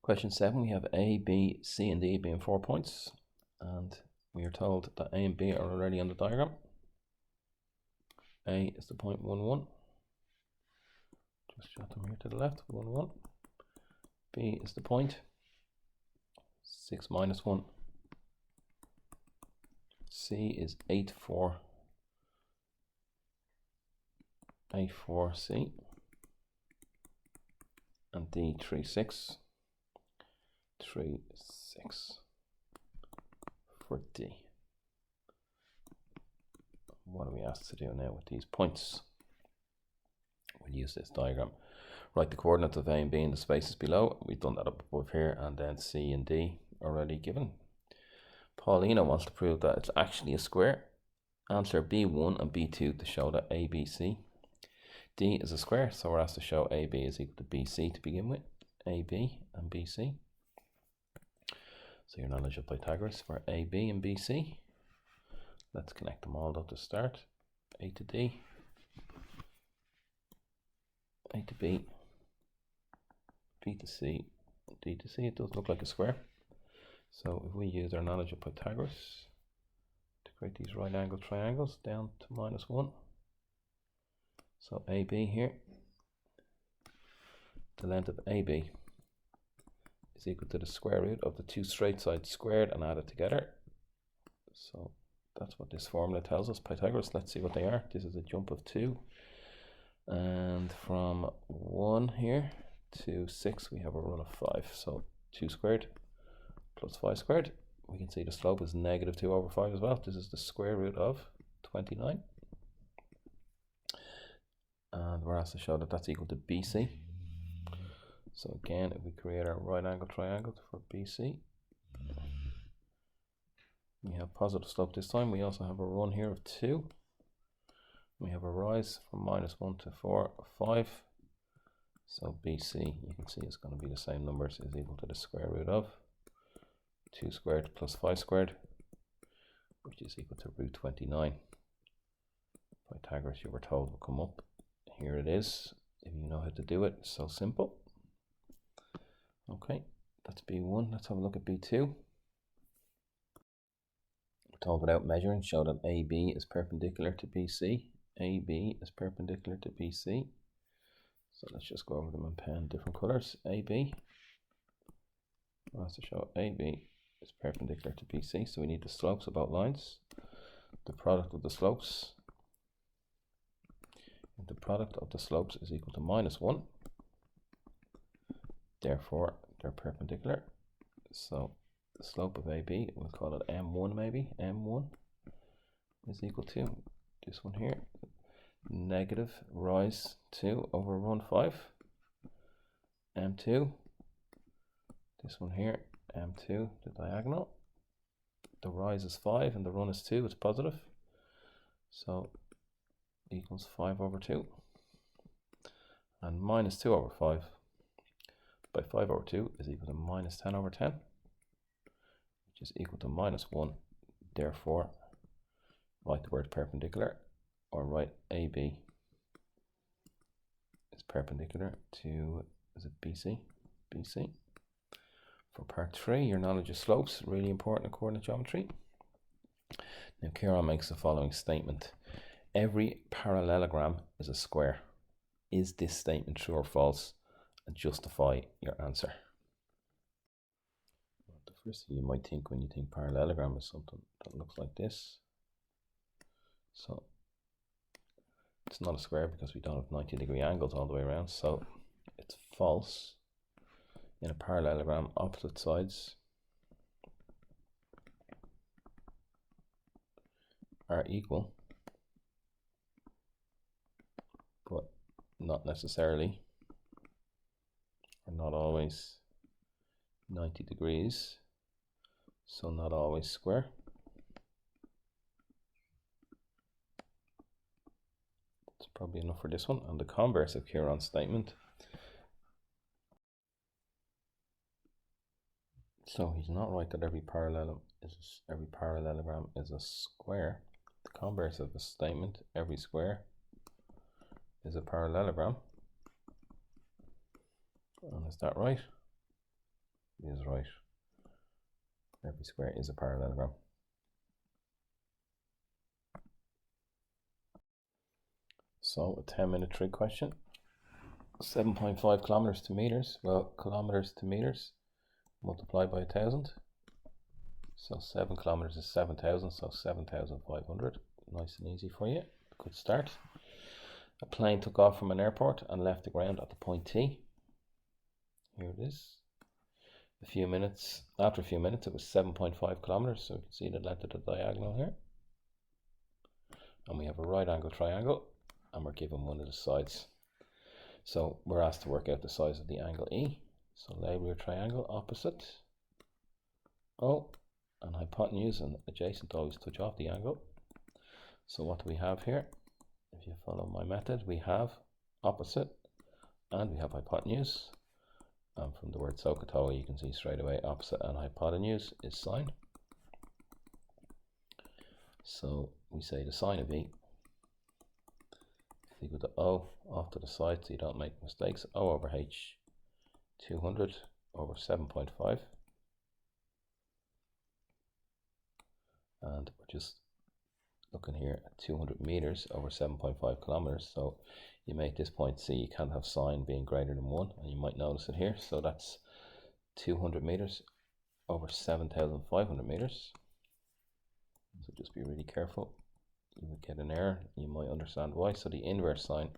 Question 7, we have A, B, C and D being 4 points, and we are told that A and B are already on the diagram. A is the point 1, 1. Just jot them here to the left, 1, 1. B is the point 6, minus 1. C is 8, 4. 8, 4, C. And D, 3, 6. 3, 6 for D. What are we asked to do now with these points? We'll use this diagram. Write the coordinates of A and B in the spaces below. We've done that up above here, and then C and D already given. Paulina wants to prove that it's actually a square. Answer B1 and B2 to show that ABC. D is a square, so we're asked to show AB is equal to BC to begin with. AB and BC. So your knowledge of Pythagoras for AB and BC. Let's connect them all though to start. A to D, A to B, B to C, D to C. It does look like a square. So if we use our knowledge of Pythagoras to create these right angle triangles down to minus 1. So AB here, the length of AB is equal to the square root of the two straight sides squared and added together. So that's what this formula tells us. Pythagoras, let's see what they are. This is a jump of 2. And from 1 here to 6, we have a run of 5. So 2 squared plus 5 squared. We can see the slope is negative 2 over 5 as well. This is the square root of 29. And we're asked to show that that's equal to BC. So again, if we create our right angle triangle for BC, we have positive slope this time. We also have a run here of 2. We have a rise from minus 1 to 4 of 5. So BC, you can see it's going to be the same numbers, is equal to the square root of 2 squared plus 5 squared, which is equal to root 29. Pythagoras, you were told, will come up. Here it is. If you know how to do it, it's so simple. Okay, that's B1. Let's have a look at B2. We're told without measuring, show that AB is perpendicular to BC. AB is perpendicular to BC. So let's just go over them in pen, different colors. AB. We're asked to show AB is perpendicular to BC. So we need the slopes of both lines. The product of the slopes. The product of the slopes is equal to minus 1. Therefore, they're perpendicular. So the slope of AB, we'll call it M1 maybe. M1 is equal to this one here. Negative rise 2 over run 5. M2. This one here. M2, the diagonal. The rise is 5 and the run is 2. It's positive. So equals 5 over 2. And minus 2 over 5 by 5 over 2 is equal to minus 10 over 10, which is equal to minus 1. Therefore, write the word perpendicular, or write AB is perpendicular to, is it BC? BC. For part 3, your knowledge of slopes, really important in coordinate geometry. Now, Kieran makes the following statement. Every parallelogram is a square. Is this statement true or false? And justify your answer. The first thing you might think when you think parallelogram is something that looks like this. So it's not a square because we don't have 90-degree angles all the way around. So it's false. In a parallelogram, opposite sides are equal, but not necessarily, or not always 90 degrees, so not always square. That's probably enough for this one. And the converse of Kieran's statement. So he's not right that every parallelogram is a square. The converse of the statement, every square is a parallelogram. And is that right? is right. Every square is a parallelogram. So a 10-minute trig question. 7.5 kilometers to meters. Well, kilometers to meters multiplied by 1,000. So 7 kilometers is 7,000, so 7,500. Nice and easy for you. Good start. A plane took off from an airport and left the ground at the point T. Here it is. After a few minutes, it was 7.5 kilometers. So you can see the length of the diagonal here. And we have a right angle triangle, and we're given one of the sides. So we're asked to work out the size of the angle E. So label your triangle opposite O, and hypotenuse and adjacent always touch off the angle. So what do we have here? If you follow my method, we have opposite and we have hypotenuse. And from the word SOHCAHTOA, you can see straight away opposite and hypotenuse is sine. So we say the sine of E is equal to O off to the side so you don't make mistakes. O over H 200 over 7.5. And we're just looking here at 200 meters over 7.5 kilometers. So you make this point C, you can't have sine being greater than 1, and you might notice it here. So that's 200 meters over 7,500 meters. So just be really careful. You would get an error. You might understand why. So the inverse sine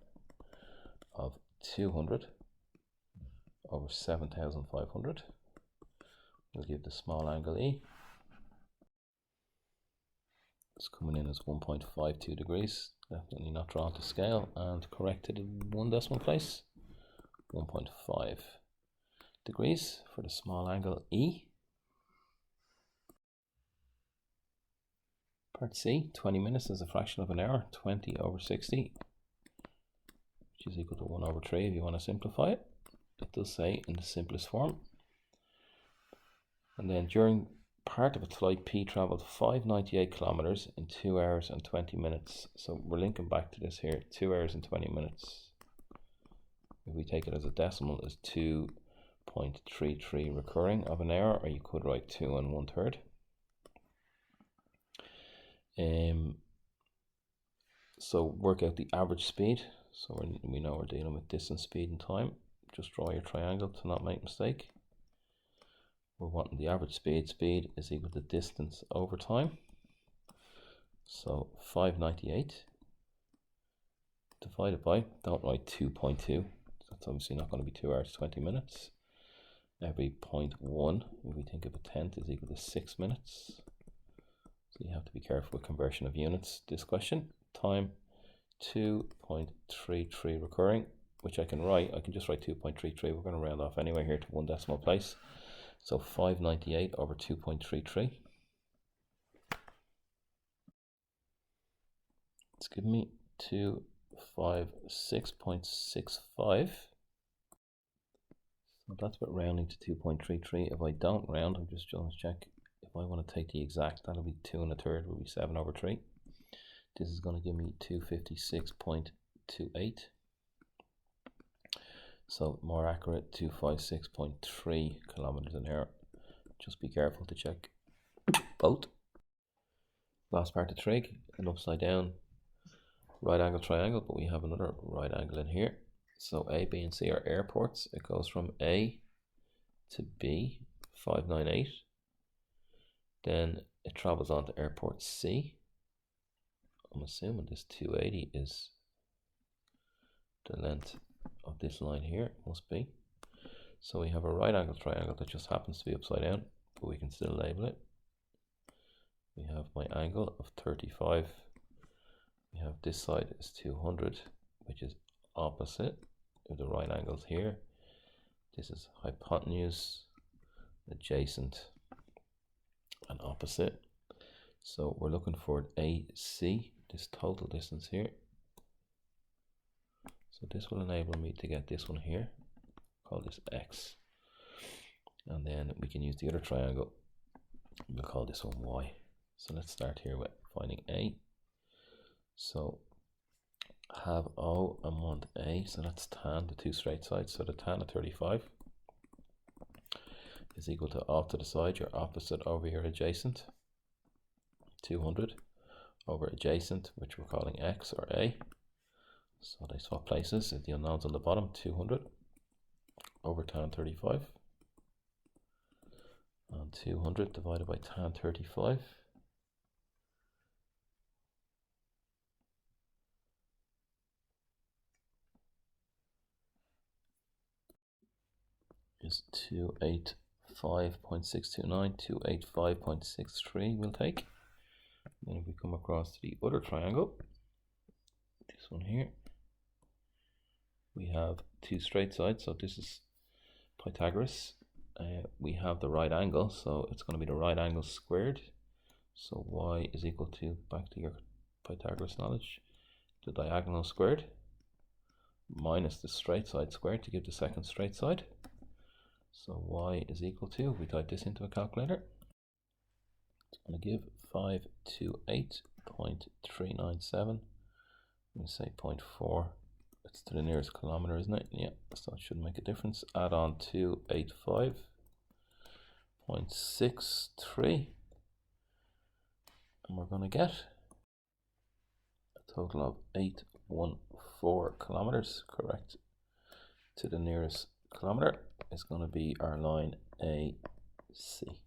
of 200 over 7,500 will give the small angle E. It's coming in as 1.52 degrees, definitely not drawn to scale, and corrected in 1 decimal place. 1.5 degrees for the small angle E. Part C, 20 minutes is a fraction of an hour, 20 over 60, which is equal to 1 over 3 if you want to simplify it. It does say in the simplest form. And then during part of its flight, P travelled 598 kilometers in 2 hours and 20 minutes. So we're linking back to this here, 2 hours and 20 minutes. If we take it as a decimal, is 2.33 recurring of an hour, or you could write 2 1/3. So work out the average speed. So we know we're dealing with distance, speed, and time. Just draw your triangle to not make a mistake. We're wanting the average speed. Speed is equal to distance over time. So 598 divided by, don't write 2.2. That's obviously not going to be 2 hours, 20 minutes. Every 0.1, if we think of a tenth, is equal to 6 minutes. So you have to be careful with conversion of units. This question, time 2.33 recurring, which I can just write 2.33. We're going to round off anyway here to 1 decimal place. So 598 over 2.33. It's giving me 256.65. So that's about rounding to 2.33. If I don't round, I'm just trying to check. If I want to take the exact, that'll be 2 1/3, will be 7 over 3. This is going to give me 256.28. So more accurate, 256.3 kilometers an hour. Just be careful to check both. Last part of trig, an upside down right angle triangle, but we have another right angle in here. So A, B, and C are airports. It goes from A to B, 598. Then it travels on to airport C. I'm assuming this 280 is the length of this line here, must be. So we have a right angle triangle that just happens to be upside down, but we can still label it. We have my angle of 35. We have this side is 200, which is opposite of the right angles here. This is hypotenuse, adjacent, and opposite. So we're looking for AC, this total distance here. So this will enable me to get this one here, call this X. And then we can use the other triangle, we'll call this one Y. So let's start here with finding A. So have O and want A, so that's tan, the two straight sides. So the tan of 35 is equal to off to the side, your opposite over your adjacent, 200 over adjacent, which we're calling x or a. So they swap places. The unknowns on the bottom, 200 over tan 35. And 200 divided by tan 35 is 285.629, 285.63 we'll take. Then if we come across to the other triangle, this one here, we have two straight sides, so this is Pythagoras. We have the right angle, so it's going to be the right angle squared. So y is equal to, back to your Pythagoras knowledge, the diagonal squared minus the straight side squared to give the second straight side. So y is equal to, we type this into a calculator, it's going to give 528.397. We say 0.4. It's to the nearest kilometer, isn't it? Yeah, so it shouldn't make a difference. Add on 285.63, and we're going to get a total of 814 kilometers. Correct to the nearest kilometer is going to be our line AC.